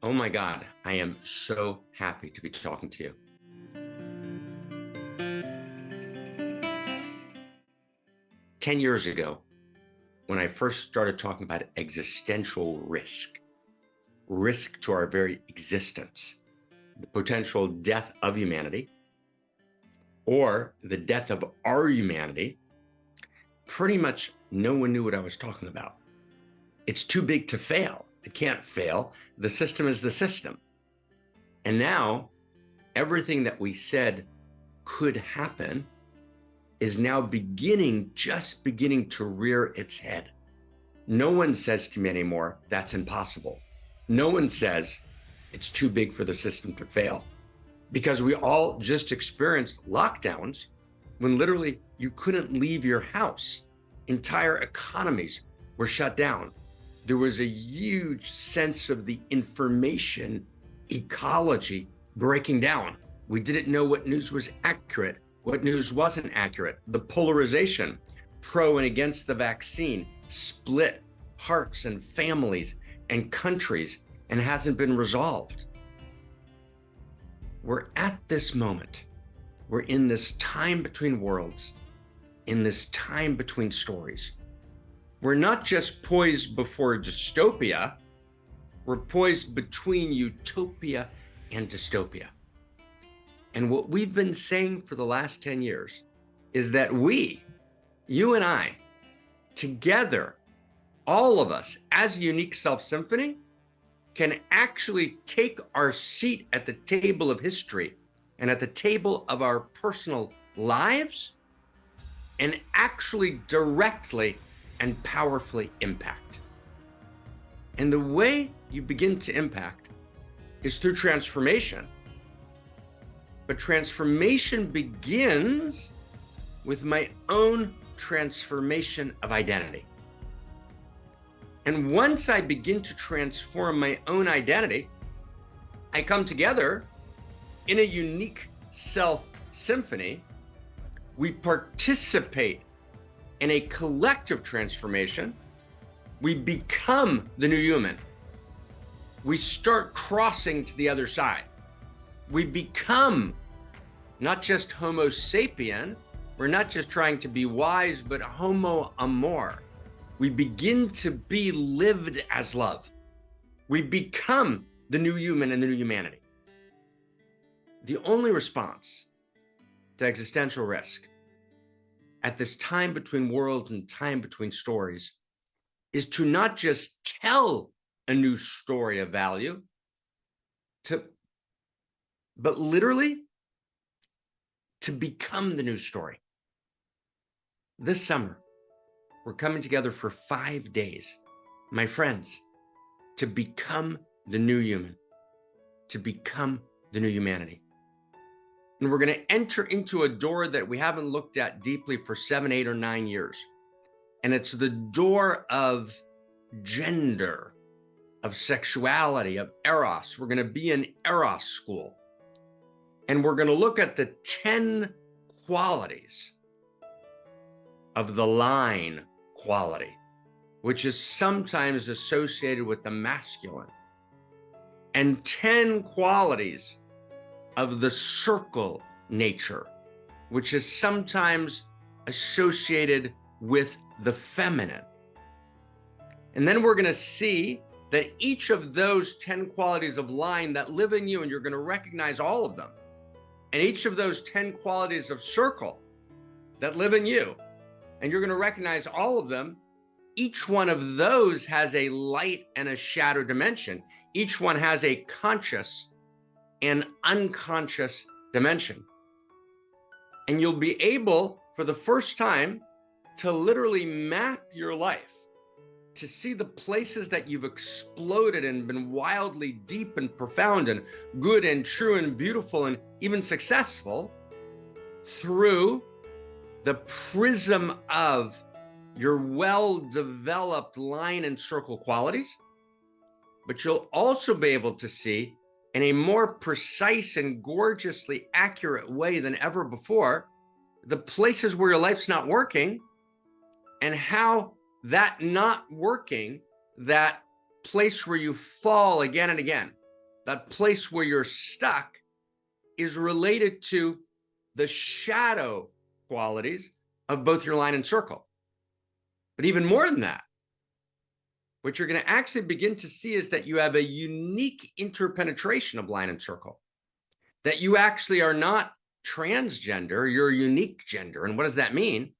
Oh my God, I am so happy to be talking to you. Ten years ago, when I first started talking about existential risk to our very existence, the potential death of humanity, or the death of our humanity, pretty much no one knew what I was talking about. It's too big to fail. It can't fail. The system is the system. And now everything that we said could happen is now just beginning to rear its head. No one says to me anymore, that's impossible. No one says it's too big for the system to fail, because we all just experienced lockdowns when literally you couldn't leave your house. Entire economies were shut down. There was a huge sense of the information ecology breaking down. We didn't know what news was accurate, what news wasn't accurate. The polarization, pro and against the vaccine, split hearts and families and countries and hasn't been resolved. We're at this moment. We're in this time between worlds, in this time between stories. We're not just poised before dystopia, we're poised between utopia and dystopia. And what we've been saying for the last 10 years is that we, you and I, together, all of us as a Unique Self Symphony, can actually take our seat at the table of history and at the table of our personal lives and actually directly and powerfully impact. And the way you begin to impact is through transformation. But transformation begins with my own transformation of identity. And once I begin to transform my own identity, I come together in a unique self symphony. We participate in a collective transformation. We become the new human. We start crossing to the other side. We become not just Homo sapien. We're not just trying to be wise, but Homo amor. We begin to be lived as love. We become the new human and the new humanity. The only response to existential risk at this time between worlds and time between stories is to not just tell a new story of value, but literally to become the new story. This summer, we're coming together for 5 days, my friends, to become the new human, to become the new humanity. And we're going to enter into a door that we haven't looked at deeply for 7, 8, or 9 years. And it's the door of gender, of sexuality, of Eros. We're going to be in Eros school. And we're going to look at the 10 qualities of the line quality, which is sometimes associated with the masculine, and 10 qualities of the circle nature, which is sometimes associated with the feminine. And then we're going to see that each of those 10 qualities of line that live in you, and you're going to recognize all of them, and each of those 10 qualities of circle that live in you, and you're going to recognize all of them. Each one of those has a light and a shadow dimension. Each one has a conscious and unconscious dimension. And you'll be able, for the first time, to literally map your life, to see the places that you've exploded and been wildly deep and profound and good and true and beautiful and even successful through the prism of your well-developed line and circle qualities. But you'll also be able to see in a more precise and gorgeously accurate way than ever before the places where your life's not working and how that not working, that place where you fall again and again, that place where you're stuck, is related to the shadow qualities of both your line and circle. But even more than that, what you're going to actually begin to see is that you have a unique interpenetration of line and circle, that you actually are not transgender, you're a unique gender. And what does that mean?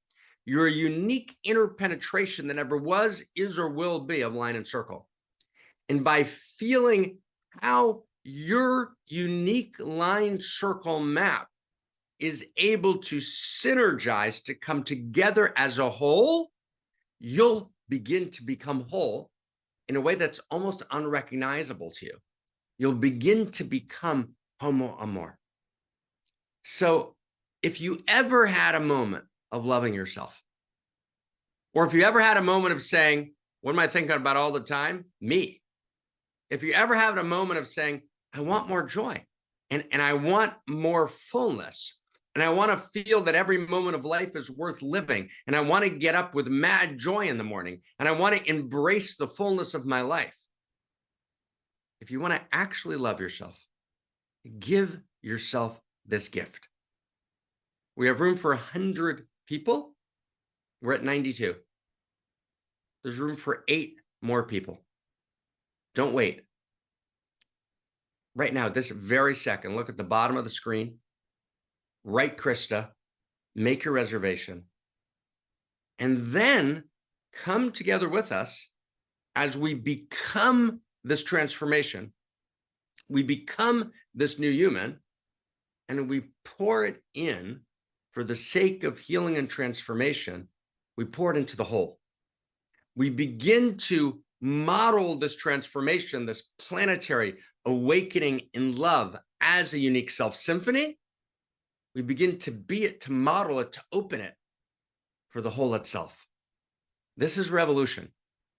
You're a unique interpenetration that never was, is, or will be of line and circle. And by feeling how your unique line circle map is able to synergize, to come together as a whole, you'll begin to become whole in a way that's almost unrecognizable to you. You'll begin to become Homo amor. So if you ever had a moment of loving yourself, or if you ever had a moment of saying, what am I thinking about all the time? Me. If you ever have a moment of saying, I want more joy, and I want more fullness, and I want to feel that every moment of life is worth living, and I want to get up with mad joy in the morning, and I want to embrace the fullness of my life. If you want to actually love yourself, give yourself this gift. We have room for 100 people. We're at 92. There's room for 8 more people. Don't wait. Right now, this very second, look at the bottom of the screen. Write Krista, make your reservation, and then come together with us as we become this transformation. We become this new human, and we pour it in for the sake of healing and transformation. We pour it into the whole. We begin to model this transformation, this planetary awakening in love as a unique self symphony. We begin to be it, to model it, to open it for the whole itself. This is revolution.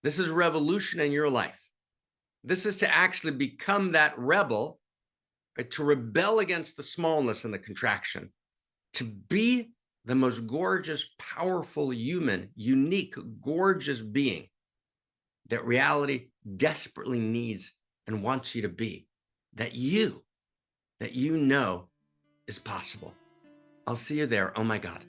This is revolution in your life. This is to actually become that rebel, right? To rebel against the smallness and the contraction, to be the most gorgeous, powerful human, unique, gorgeous being that reality desperately needs and wants you to be, that you know is possible. I'll see you there. Oh my God.